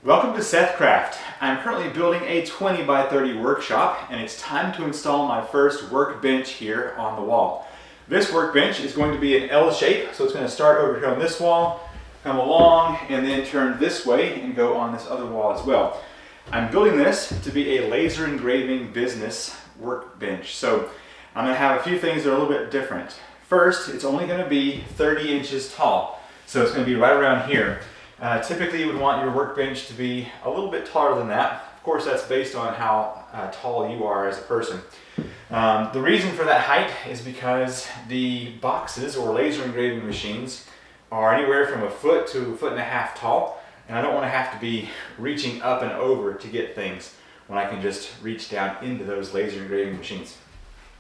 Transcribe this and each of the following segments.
Welcome to SethCraft. I'm currently building a 20 by 30 workshop, and it's time to install my first workbench here on the wall. This workbench is going to be an L shape, so it's going to start over here on this wall, come along, and then turn this way and go on this other wall as well. I'm building this to be a laser engraving business workbench, so I'm going to have a few things that are a little bit different. First, it's only going to be 30 inches tall, so it's going to be right around here. Typically you would want your workbench to be a little bit taller than that. Of course, that's based on how tall you are as a person. The reason for that height is because the boxes or laser engraving machines are anywhere from a foot to a foot and a half tall, and I don't want to have to be reaching up and over to get things when I can just reach down into those laser engraving machines.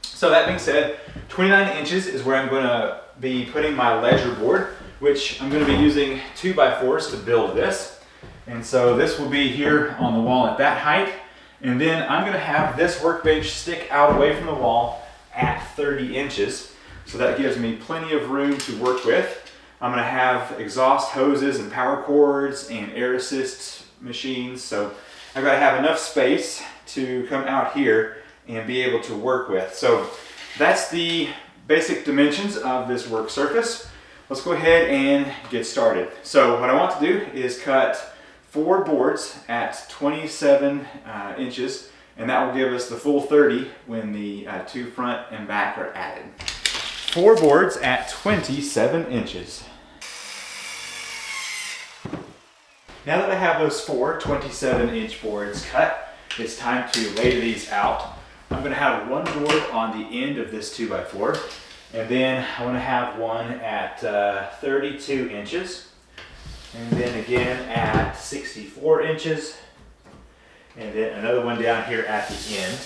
So that being said, 29 inches is where I'm going to be putting my ledger board, which I'm going to be using 2x4s to build this. And so this will be here on the wall at that height. And then I'm going to have this workbench stick out away from the wall at 30 inches. So that gives me plenty of room to work with. I'm going to have exhaust hoses and power cords and air assist machines. So I've got to have enough space to come out here and be able to work with. So that's the basic dimensions of this work surface. Let's go ahead and get started. So what I want to do is cut 4 boards at 27 inches, and that will give us the full 30 when the 2 front and back are added. 4 boards at 27 inches. Now that I have those 4 27-inch boards cut, it's time to lay these out. I'm going to have 1 board on the end of this 2x4. And then I want to have one at 32 inches, and then again at 64 inches, and then another one down here at the end.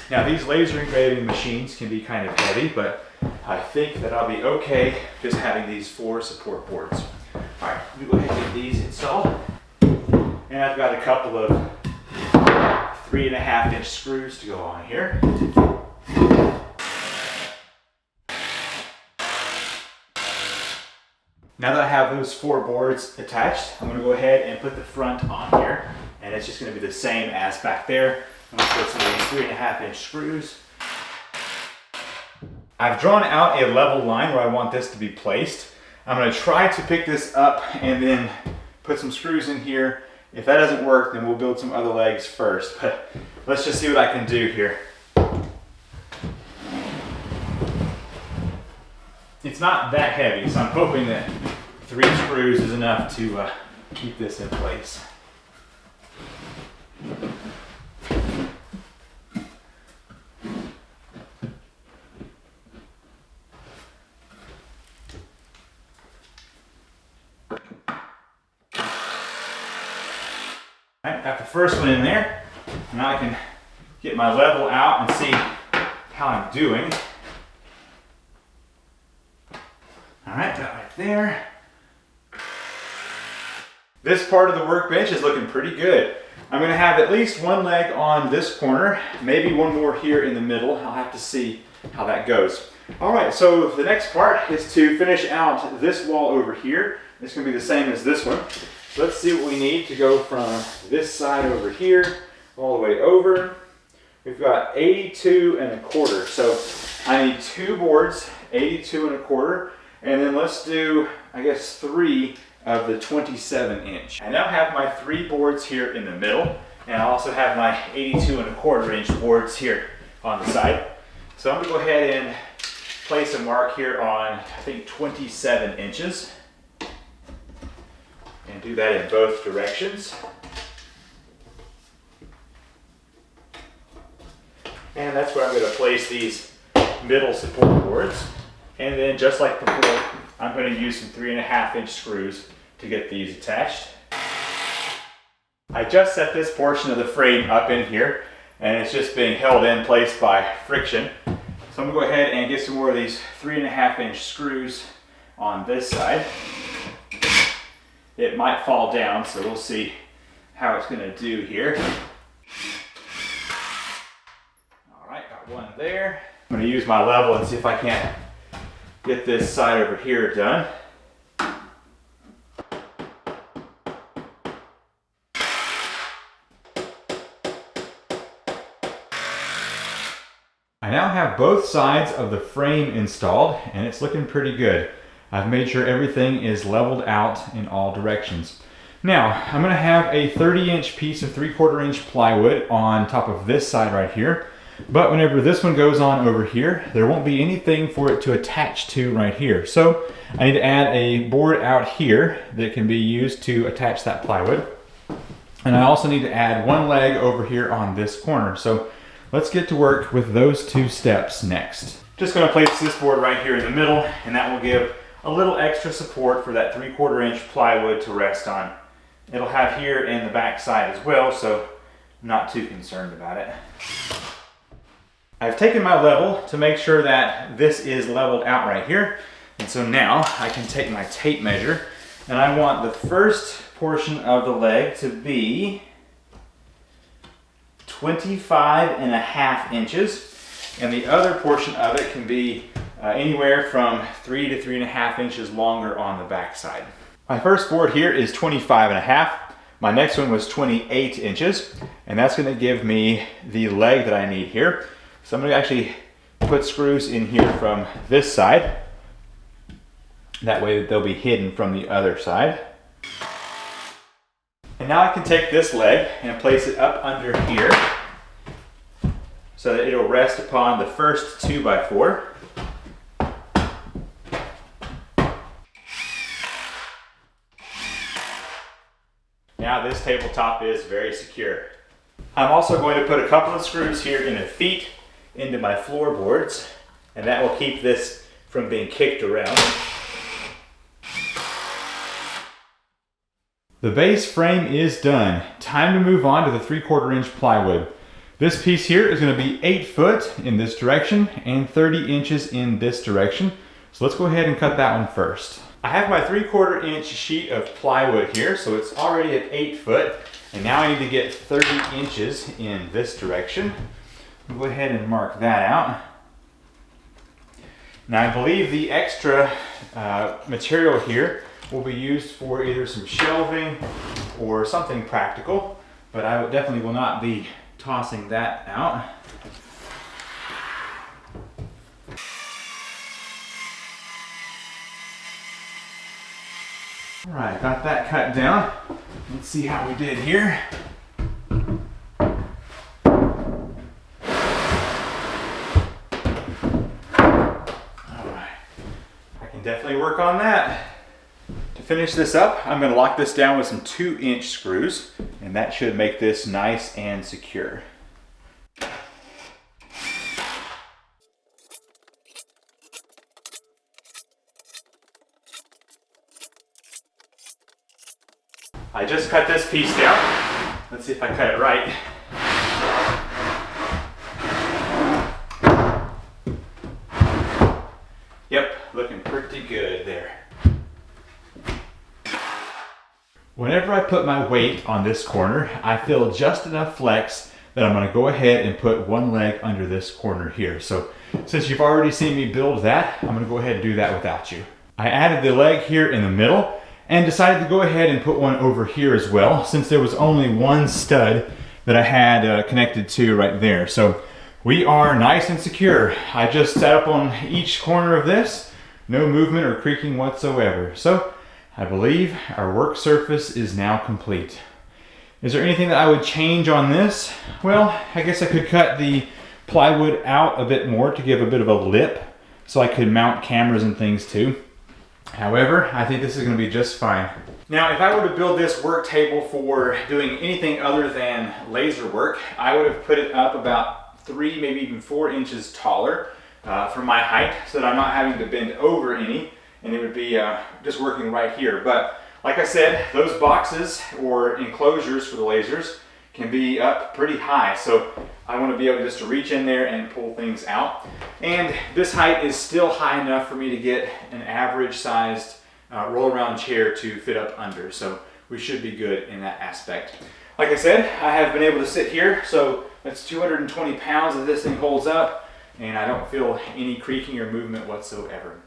Now these laser engraving machines can be kind of heavy, but I think that I'll be okay just having these 4 support boards. All right, let me go ahead and get these installed. And I've got a couple of 3.5-inch screws to go on here. Now that I have those 4 boards attached, I'm going to go ahead and put the front on here, and it's just going to be the same as back there. I'm going to put some of these 3.5-inch screws. I've drawn out a level line where I want this to be placed. I'm going to try to pick this up and then put some screws in here. If that doesn't work, then we'll build some other legs first, but let's just see what I can do here. It's not that heavy, so I'm hoping that 3 screws is enough to keep this in place. Alright, got the first one in there. Now I can get my level out and see how I'm doing. Alright, that right there. This part of the workbench is looking pretty good. I'm going to have at least 1 leg on this corner, maybe 1 more here in the middle. I'll have to see how that goes. Alright, so the next part is to finish out this wall over here. It's going to be the same as this one. So let's see what we need to go from this side over here all the way over. We've got 82.25, so I need 2 boards, 82.25. And then let's do, I guess, 3 of the 27-inch. I now have my 3 boards here in the middle, and I also have my 82.25-inch boards here on the side. So I'm going to go ahead and place a mark here on, I think, 27 inches. And do that in both directions. And that's where I'm going to place these middle support boards. And then, just like before, I'm going to use some 3.5-inch screws to get these attached. I just set this portion of the frame up in here, and it's just being held in place by friction. So I'm going to go ahead and get some more of these 3.5-inch screws on this side. It might fall down, so we'll see how it's going to do here. All right, got one there. I'm going to use my level and see if I can't get this side over here done. I now have both sides of the frame installed and it's looking pretty good. I've made sure everything is leveled out in all directions. Now, I'm going to have a 30-inch piece of 3/4 inch plywood on top of this side right here. But whenever this one goes on over here, there won't be anything for it to attach to right here. So I need to add a board out here that can be used to attach that plywood. And I also need to add one leg over here on this corner. So let's get to work with those two steps next. Just going to place this board right here in the middle, and that will give a little extra support for that 3/4 inch plywood to rest on. It'll have here in the back side as well, so I'm not too concerned about it. I've taken my level to make sure that this is leveled out right here. And so now I can take my tape measure, and I want the first portion of the leg to be 25.5 inches. And the other portion of it can be anywhere from 3 to 3.5 inches longer on the back side. My first board here is 25.5. My next one was 28 inches, and that's going to give me the leg that I need here. So I'm going to actually put screws in here from this side. That way they'll be hidden from the other side. And now I can take this leg and place it up under here so that it'll rest upon the first 2x4. Now this tabletop is very secure. I'm also going to put a couple of screws here in the feet into my floorboards, and that will keep this from being kicked around. The base frame is done. Time to move on to the 3/4 inch plywood. This piece here is going to be 8 foot in this direction and 30 inches in this direction. So let's go ahead and cut that one first. I have my 3/4 inch sheet of plywood here, so it's already at 8 foot. And now I need to get 30 inches in this direction. I'll go ahead and mark that out. Now I believe the extra material here will be used for either some shelving or something practical, but I definitely will not be tossing that out. All right, got that cut down. Let's see how we did here. Definitely work on that. To finish this up, I'm going to lock this down with some 2-inch screws, and that should make this nice and secure. I just cut this piece down. Let's see if I cut it right. Yep, looking pretty good there. Whenever I put my weight on this corner, I feel just enough flex that I'm going to go ahead and put one leg under this corner here. So since you've already seen me build that, I'm going to go ahead and do that without you. I added the leg here in the middle and decided to go ahead and put one over here as well, since there was only one stud that I had connected to right there. So we are nice and secure. I just sat up on each corner of this, no movement or creaking whatsoever. So I believe our work surface is now complete. Is there anything that I would change on this? Well, I guess I could cut the plywood out a bit more to give a bit of a lip so I could mount cameras and things too. However, I think this is going to be just fine. Now, if I were to build this work table for doing anything other than laser work, I would have put it up about 3, maybe even 4 inches taller for my height, so that I'm not having to bend over any, and it would be just working right here. But like I said, those boxes or enclosures for the lasers can be up pretty high, so I want to be able just to reach in there and pull things out. And this height is still high enough for me to get an average sized roll around chair to fit up under, so we should be good in that aspect. Like I said, I have been able to sit here, so that's 220 pounds that this thing holds up, and I don't feel any creaking or movement whatsoever.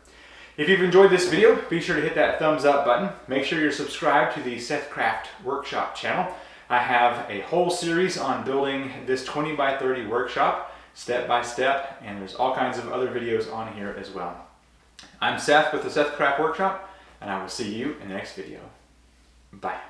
If you've enjoyed this video, be sure to hit that thumbs up button. Make sure you're subscribed to the SethCraft workshop channel. I have a whole series on building this 20 by 30 workshop step by step, and there's all kinds of other videos on here as well. I'm Seth with the SethCraft Workshop, and I will see you in the next video. Bye.